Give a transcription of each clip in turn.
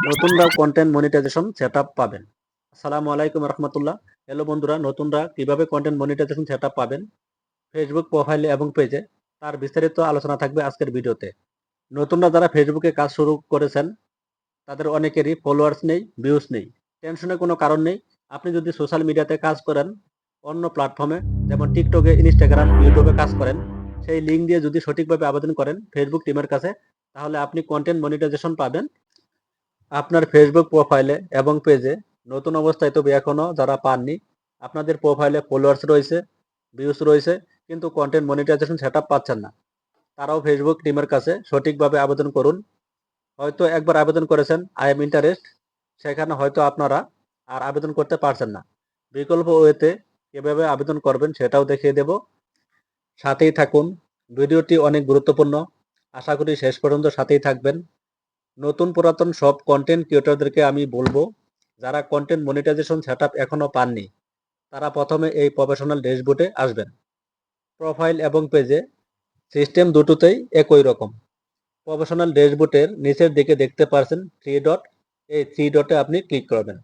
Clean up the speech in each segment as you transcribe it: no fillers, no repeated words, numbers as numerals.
নতুনরাও content monetization setup পাবেন। আসসালামু আলাইকুম রহমতুল্লাহ। হ্যালো বন্ধুরা, নতুনরা কিভাবে কন্টেন্ট মনিটাইজেশন সেটআপ পাবেন ফেসবুক প্রোফাইলে এবং পেজে, তার বিস্তারিত আলোচনা থাকবে আজকের ভিডিওতে। নতুনরা যারা ফেসবুকে কাজ শুরু করেছেন তাদের অনেকেরই ফলোয়ার্স নেই, ভিউজ নেই। টেনশনের কোনো কারণ নেই। আপনি যদি সোশ্যাল মিডিয়াতে কাজ করেন, অন্য প্ল্যাটফর্মে যেমন টিকটকে, ইনস্টাগ্রাম, ইউটিউবে কাজ করেন, সেই লিঙ্ক দিয়ে যদি সঠিকভাবে আবেদন করেন ফেসবুক টিমের কাছে, তাহলে আপনি কন্টেন্ট মনিটাইজেশন পাবেন আপনার ফেসবুক প্রোফাইলে এবং পেজে। নতুন অবস্থায় তবে এখনও যারা পাননি, আপনাদের প্রোফাইলে ফলোয়ার্স রয়েছে, ভিউজ রয়েছে, কিন্তু কন্টেন্ট মনিটাইজেশন সেটআপ পাচ্ছেন না, তারাও ফেসবুক টিমের কাছে সঠিকভাবে আবেদন করুন। হয়তো একবার আবেদন করেছেন আই এম ইন্টারেস্ট, সেখানে হয়তো আপনারা আর আবেদন করতে পারছেন না। বিকল্প ওয়েতে কীভাবে আবেদন করবেন সেটাও দেখিয়ে দেব। সাথেই থাকুন, ভিডিওটি অনেক গুরুত্বপূর্ণ। আশা করি শেষ পর্যন্ত সাথেই থাকবেন। নতুন পুরাতন সব কন্টেন্ট ক্রিয়েটরদেরকে আমি বলবো, যারা কন্টেন্ট মনিটাইজেশন সেটআপ এখনও পাননি, তারা প্রথমে এই প্রফেশনাল ড্যাশবোর্ডে আসবেন। প্রোফাইল এবং পেজে সিস্টেম দুটোতেই একই রকম। প্রফেশনাল ড্যাশবোর্ডের নিচের দিকে দেখতে পাচ্ছেন থ্রি ডট, এই থ্রি ডটে আপনি ক্লিক করবেন।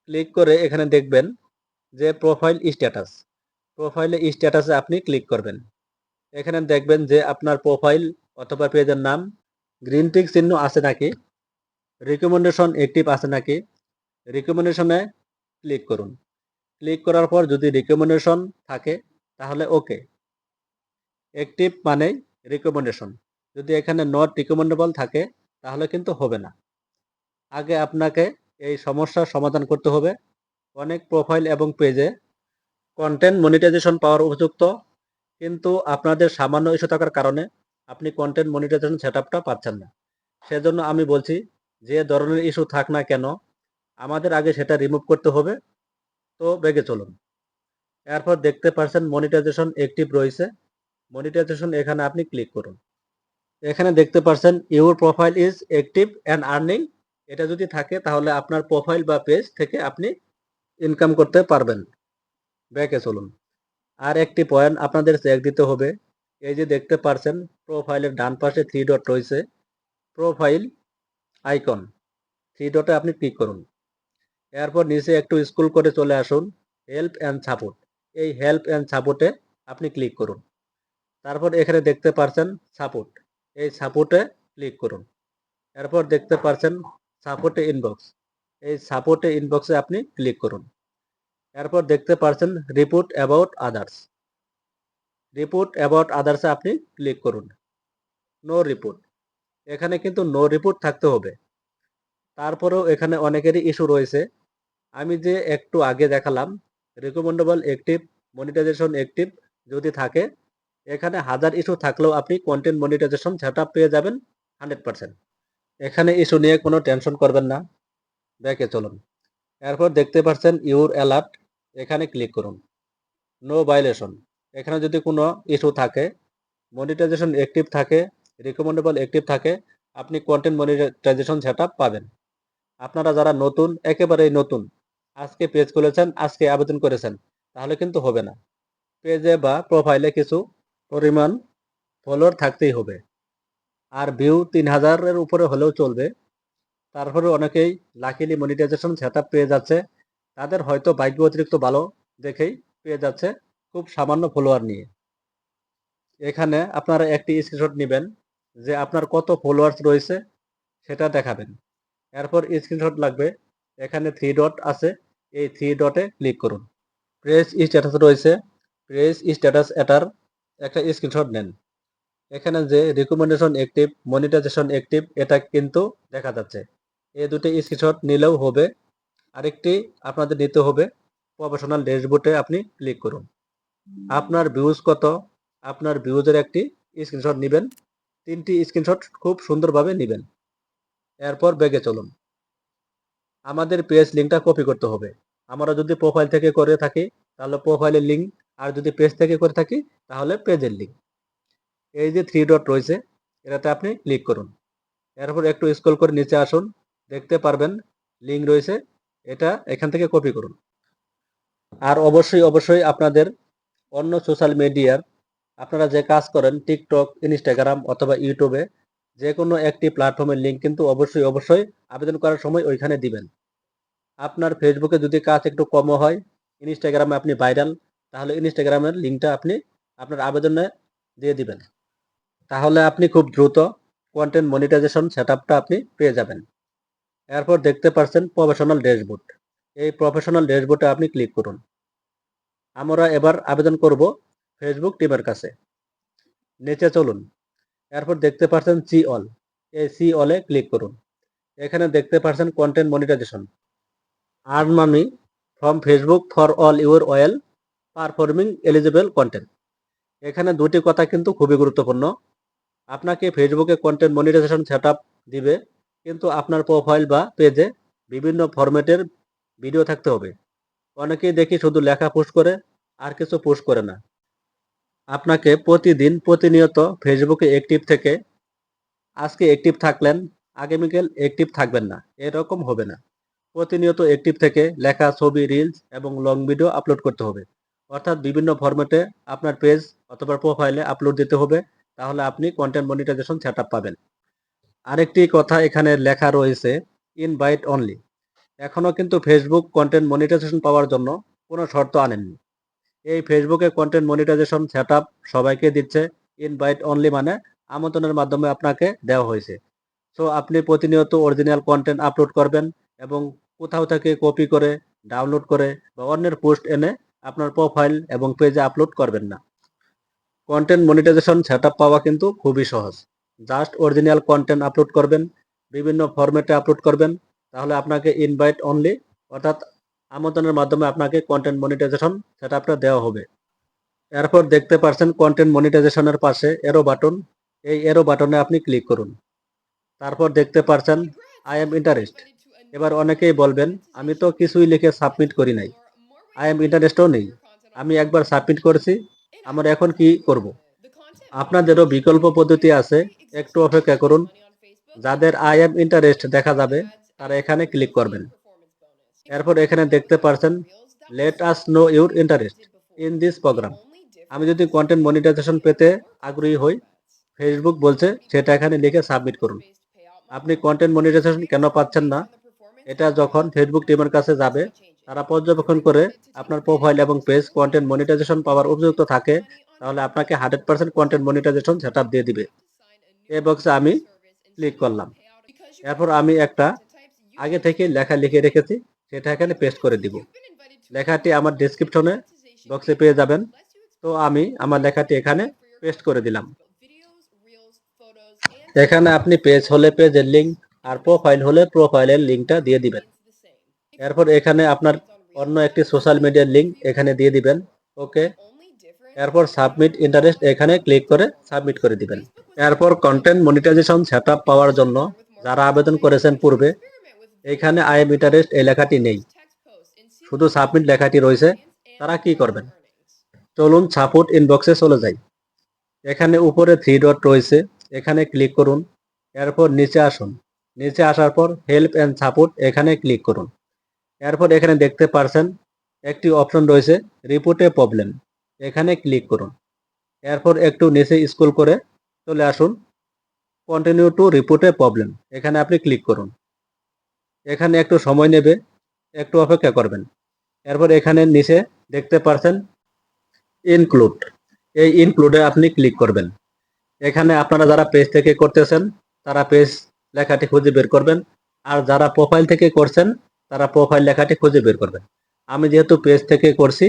ক্লিক করে এখানে দেখবেন যে প্রোফাইল স্ট্যাটাস, প্রোফাইলে স্ট্যাটাসে আপনি ক্লিক করবেন। এখানে দেখবেন যে আপনার প্রোফাইল অথবা পেজের নাম গ্রিন টিক চিহ্ন আছে নাকি, রিকমেন্ডেশন অ্যাক্টিভ আছে নাকি, রিকমেন্ডেশনে ক্লিক করুন। ক্লিক করার পর যদি রিকমেন্ডেশন থাকে তাহলে ওকে, অ্যাক্টিভ মানেই রিকমেন্ডেশন। যদি এখানে নট রিকমেন্ডেবল থাকে তাহলে কিন্তু হবে না। আগে আপনাকে এই সমস্যার সমাধান করতে হবে। অনেক প্রোফাইল এবং পেজে কন্টেন্ট মনিটাইজেশন পাওয়ার উপযুক্ত, কিন্তু আপনাদের সামান্য ইস্যু থাকার কারণে আপনি কন্টেন্ট মনিটাইজেশন সেটআপটা পাচ্ছেন না। সেজন্য আমি বলছি, যে ধরনের ইস্যু থাক না কেন, আমাদের আগে সেটা রিমুভ করতে হবে। তো বেগে চলুন। এরপর দেখতে পাচ্ছেন মনিটাইজেশন অ্যাক্টিভ রয়েছে, মনিটাইজেশন এখানে আপনি ক্লিক করুন। এখানে দেখতে পাচ্ছেন your profile is active and earning, এটা যদি থাকে তাহলে আপনার প্রোফাইল বা পেজ থেকে আপনি ইনকাম করতে পারবেন। ব্যাকে চলুন। আর একটি পয়েন্ট আপনাদের চেক দিতে হবে। এই যে দেখতে পাচ্ছেন প্রোফাইলের ডান পাশে থ্রি ডট রয়েছে, প্রোফাইল আইকন, থ্রি ডটে আপনি ক্লিক করুন। এরপর নিচে একটু স্ক্রল করে চলে আসুন হেল্প অ্যান্ড সাপোর্ট, এই হেল্প অ্যান্ড সাপোর্টে আপনি ক্লিক করুন। তারপর এখানে দেখতে পাচ্ছেন সাপোর্ট, এই সাপোর্টে ক্লিক করুন। এরপর দেখতে পাচ্ছেন সাপোর্টে ইনবক্স, এই সাপোর্টে ইনবক্সে আপনি ক্লিক করুন। এরপর দেখতে পাচ্ছেন report about others, report about আদার্সে আপনি ক্লিক করুন। নো রিপোর্ট, এখানে কিন্তু নো রিপোর্ট থাকতে হবে। তারপরেও এখানে অনেকেরই ইস্যু রয়েছে। আমি যে একটু আগে দেখালাম রিকমেন্ডেবল অ্যাক্টিভ, মনিটাইজেশন অ্যাক্টিভ যদি থাকে, এখানে হাজার ইস্যু থাকলেও আপনি কন্টেন্ট মনিটাইজেশন সেটআপ পেয়ে যাবেন 100%। এখানে ইস্যু নিয়ে কোনো টেনশন করবেন না। ব্যাকে চলুন। এরপর দেখতে পাচ্ছেন ইউর অ্যালার্ট, এখানে ক্লিক করুন। নো ভায়োলেশন, এখানে যদি কোনো ইস্যু থাকে, মনিটাইজেশন অ্যাক্টিভ থাকে, রিকমেন্ডেবল অ্যাক্টিভ থাকে, আপনি কন্টেন্ট মনিটাইজেশন সেটআপ পাবেন। আপনারা যারা নতুন, একেবারেই নতুন, আজকে পেজ খুলেছেন, আজকে আবেদন করেছেন, তাহলে কিন্তু হবে না। পেজে বা প্রোফাইলে কিছু পরিমাণ ফলোয়ার থাকতেই হবে, আর ভিউ 3000-এর উপরে হলেও চলবে। তারপরে অনেকেই লাকিলি মনিটাইজেশন সেটআপ পেয়ে যাচ্ছে, তাদের হয়তো ভাগ্য অতিরিক্ত ভালো দেখেই পেয়ে যাচ্ছে খুব সামান্য ফলোয়ার নিয়ে। এখানে আপনারা একটি স্ক্রিনশট নেবেন যে আপনার কত ফলোয়ার্স রয়েছে সেটা দেখাবেন। এরপর স্ক্রিনশট লাগবে, এখানে থ্রি ডট আছে, এই থ্রি ডটে ক্লিক করুন। প্রেস স্ট্যাটাস রয়েছে, প্রেস স্ট্যাটাস এটার একটা স্ক্রিনশট নেন। এখানে যে রিকমেন্ডেশন অ্যাক্টিভ, মনিটাইজেশন অ্যাক্টিভ, এটা কিন্তু দেখা যাচ্ছে। এই দুটো স্ক্রিনশট নিলেও হবে। আরেকটি আপনাদের নিতে হবে, প্রফেশনাল ড্যাশবোর্ডে আপনি ক্লিক করুন। আপনার ভিউজ কত, আপনার ভিউজের একটি স্ক্রিনশট নেবেন। 3টি স্ক্রিনশট খুব সুন্দরভাবে নেবেন। এরপর ব্যাগে চলুন। আমাদের পেজ লিঙ্কটা কপি করতে হবে। আমরা যদি প্রোফাইল থেকে করে থাকি তাহলে প্রোফাইলের লিঙ্ক, আর যদি পেজ থেকে করে থাকি তাহলে পেজের লিঙ্ক। এই যে থ্রি ডট রয়েছে এটাতে আপনি ক্লিক করুন। এরপর একটু স্ক্রল করে নিচে আসুন, দেখতে পারবেন লিঙ্ক রয়েছে, এটা এখান থেকে কপি করুন। আর অবশ্যই আপনাদের অন্য সোশ্যাল মিডিয়ার, আপনারা যে কাজ করেন টিকটক, ইনস্টাগ্রাম অথবা ইউটিউবে, যে কোনো একটি প্ল্যাটফর্মের লিঙ্ক কিন্তু অবশ্যই আবেদন করার সময় ওইখানে দিবেন। আপনার ফেসবুকে যদি কাজ একটু কমও হয়, ইনস্টাগ্রামে আপনি ভাইরাল, তাহলে ইনস্টাগ্রামের লিঙ্কটা আপনি আপনার আবেদনে দিয়ে দিবেন। তাহলে আপনি খুব দ্রুত কন্টেন্ট মনিটাইজেশন সেটআপটা আপনি পেয়ে যাবেন। এরপর দেখতে পাচ্ছেন প্রফেশনাল ড্যাশবোর্ড। এই প্রফেশনাল ড্যাশবোর্ডে আপনি ক্লিক করুন। আমরা এবার আবেদন করব ফেসবুক টিমের কাছে। নিচে চলুন। এরপর দেখতে পাচ্ছেন সি অল। এই সি অলে ক্লিক করুন। এখানে দেখতে পাচ্ছেন content monetization. Earn money from Facebook for all your well performing eligible content. এখানে দুটি কথা কিন্তু খুবই গুরুত্বপূর্ণ। আপনাকে ফেসবুকে কন্টেন্ট মনিটাইজেশন সেটআপ দিবে, কিন্তু আপনার প্রোফাইল বা পেজে বিভিন্ন ফরম্যাটের ভিডিও থাকতে হবে। অনেকেই দেখি শুধু লেখা পোস্ট করে, আর কিছু পোস্ট করে না। আপনাকে প্রতিনিয়ত ফেসবুকে অ্যাক্টিভ থেকে আজকে অ্যাক্টিভ থাকলেন, আগামীকাল অ্যাক্টিভ থাকবেন না, এরকম হবে না। প্রতিনিয়ত অ্যাক্টিভ থেকে লেখা, ছবি, রিলস এবং লং ভিডিও আপলোড করতে হবে। অর্থাৎ বিভিন্ন ফরম্যাটে আপনার পেজ অথবা প্রোফাইলে আপলোড দিতে হবে, তাহলে আপনি কন্টেন্ট মনিটাইজেশন সেটআপ পাবেন। আরেকটি কথা এখানে লেখা রয়েছে, ইনভাইট অনলি। এখনও কিন্তু ফেসবুক কন্টেন্ট মনিটাইজেশন পাওয়ার জন্য কোনো শর্ত আনেননি। এই ফেসবুকে কন্টেন্ট মনিটাইজেশন সেটআপ সবাইকে দিচ্ছে। ইনভাইট অনলি মানে আমন্ত্রণের মাধ্যমে আপনাকে দেওয়া হয়েছে। সো আপনি প্রতিনিয়ত অরিজিনাল কন্টেন্ট আপলোড করবেন এবং কোথাও থেকে কপি করে, ডাউনলোড করে বা অন্যের পোস্ট এনে আপনার প্রোফাইল এবং পেজে আপলোড করবেন না। কন্টেন্ট মনিটাইজেশন সেটআপ পাওয়া কিন্তু খুবই সহজ। জাস্ট অরিজিনাল কন্টেন্ট আপলোড করবেন, বিভিন্ন ফরম্যাটে আপলোড করবেন, তাহলে আপনাকে ইনভাইট অনলি অর্থাৎ আমন্ত্রণের মাধ্যমে আপনাকে কন্টেন্ট মনিটাইজেশন সেটআপটা দেওয়া হবে। এরপর দেখতে পাচ্ছেন কন্টেন্ট মনিটাইজেশনের পাশে এরো বাটন। এই এরো বাটনে আপনি ক্লিক করুন। তারপর দেখতে পাচ্ছেন আই এম ইন্টারেস্ট। এবার অনেকেই বলবেন, আমি তো কিছুই লিখে সাবমিট করি নাই, আই এম ইন্টারেস্টও নেই, আমি একবার সাবমিট করেছি, আমরা এখন কি করব? আপনাদেরও বিকল্প পদ্ধতি আছে, একটু অপেক্ষা করুন। যাদের আই এম ইন্টারেস্ট দেখা যাবে তারা এখানে ক্লিক করবেন। এরপর এখানে দেখতে পাচ্ছেন let us know your interest in this programme. আমি যদি কন্টেন্ট মনিটাইজেশন পেতে আগ্রহী হই, ফেসবুক বলছে সেটা এখানে লিখে সাবমিট করুন। আপনি কন্টেন্ট মনিটাইজেশন কেন পাচ্ছেন না? এটা যখন ফেসবুক টিমের কাছে যাবে, তারা পর্যবেক্ষণ করে আপনার প্রোফাইল এবং পেজ কন্টেন্ট মনিটাইজেশন পাওয়ার উপযুক্ত থাকে, তাহলে আপনাকে 100% কন্টেন্ট মনিটাইজেশন সেটআপ দিয়ে দিবে। এই বক্সে আমি ক্লিক করলাম। এরপর আমি একটা আগে থেকে লেখা লিখে রেখেছি, সেটা এখানে পেস্ট করে দিব। লেখাটি আমার ডেসক্রিপশনে বক্সে পেয়ে যাবেন। তো আমি আমার লেখাটি এখানে পেস্ট করে দিলাম। এখানে আপনি পেজ হলে পেজের লিঙ্ক আর প্রোফাইল হলে প্রোফাইলের লিঙ্কটা দিয়ে দিবেন। এরপর এখানে আপনার অন্য একটি সোশ্যাল মিডিয়ার লিঙ্ক এখানে দিয়ে দিবেন। ওকে। এরপর সাবমিট ইন্টারেস্ট এখানে ক্লিক করে সাবমিট করে দিবেন। এরপর কন্টেন্ট মনিটাইজেশন সেটআপ পাওয়ার জন্য যারা আবেদন করেছেন পূর্বে, এখানে আই এম ইন্টারেস্ট এই লেখাটি নেই, শুধু সাবমিট লেখাটি রয়েছে। তারা কি করবেন? চলুন সাপোর্ট ইনবক্সে চলে যাই। এখানে উপরে 3 ডট রয়েছে, এখানে ক্লিক করুন। এরপর নিচে আসুন। নিচে আসার পর হেল্প অ্যান্ড সাপোর্ট এখানে ক্লিক করুন। এরপর এখানে দেখতে পাচ্ছেন একটি অপশন রয়েছে রিপোর্ট এ প্রবলেম, এখানে ক্লিক করুন। এরপর একটু নিচে স্ক্রল করে চলে আসুন continue to report A problem, এখানে আপনি ক্লিক করুন। এখানে একটু সময় নেবে, একটু অপেক্ষা করবেন। এরপর এখানে নিচে দেখতে পাচ্ছেন ইনক্লুড, এই ইনক্লুডে আপনি ক্লিক করবেন। এখানে আপনারা যারা পেজ থেকে করতেছেন তারা পেজ লেখাটি খুঁজে বের করবেন, আর যারা প্রোফাইল থেকে করছেন তারা প্রোফাইল লেখাটি খুঁজে বের করবেন। আমি যেহেতু পেজ থেকে করছি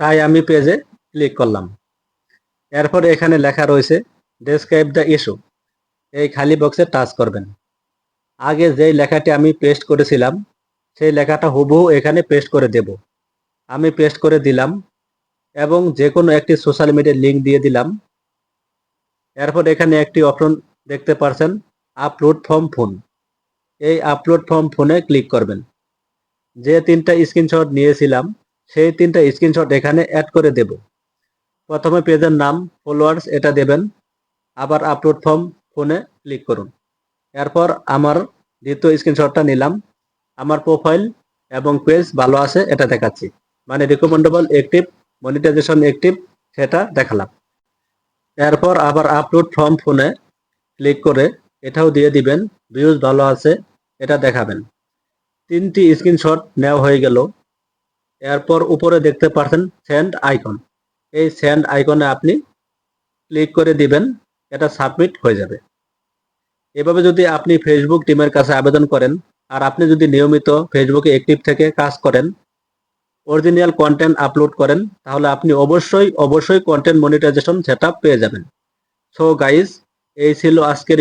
তাই আমি পেজে ক্লিক করলাম। এরপর এখানে লেখা রয়েছে ডেসক্রাইব দ্য ইস্যু, এই খালি বক্সে টাচ করবেন। আগে যেই লেখাটি আমি পেস্ট করেছিলাম সেই লেখাটা হুবহু এখানে পেস্ট করে দেব। আমি পেস্ট করে দিলাম এবং যে কোনো একটি সোশ্যাল মিডিয়ার লিঙ্ক দিয়ে দিলাম। এরপর এখানে একটি অপশন দেখতে পাচ্ছেন আপলোড ফ্রম ফোন, এই আপলোড ফ্রম ফোনে ক্লিক করবেন। যে 3টা স্ক্রিনশট নিয়েছিলাম সেই 3টা স্ক্রিনশট এখানে অ্যাড করে দেব। প্রথমে পেজের নাম, ফলোয়ার্স এটা দেবেন, আবার আপলোড ফ্রম ফোনে ক্লিক করুন। এরপর আমার দ্বিতীয় স্ক্রিনশটটা নিলাম, আমার প্রোফাইল এবং পেজ ভালো আছে এটা দেখাচ্ছি, মানে রিকমেন্ডেবল অ্যাক্টিভ, মনিটাইজেশন অ্যাক্টিভ সেটা দেখালাম। এরপর আবার আপলোড ফ্রম ফোনে ক্লিক করে এটাও দিয়ে দিবেন, ভিউজ ভালো আছে এটা দেখাবেন। 3টি স্ক্রিনশট নেওয়া হয়ে গেল। এরপর উপরে দেখতে পাচ্ছেন সেন্ড আইকন, এই সেন্ড আইকনে আপনি ক্লিক করে দিবেন, এটা সাবমিট হয়ে যাবে। এভাবে যদি আপনি ফেসবুক টিমের কাছে আবেদন করেন, আর আপনি যদি নিয়মিত ফেসবুকে অ্যাক্টিভ থেকে কাজ করেন, অরিজিনাল কন্টেন্ট আপলোড করেন, তাহলে আপনি অবশ্যই কন্টেন্ট মনিটাইজেশন সেটআপ পেয়ে যাবেন। সো গাইস, এই ছিল আজকের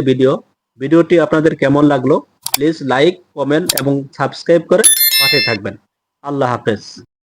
ভিডিওটি আপনাদের কেমন লাগলো প্লিজ লাইক, কমেন্ট এবং সাবস্ক্রাইব করে পাশে থাকবেন। আল্লাহ হাফেজ।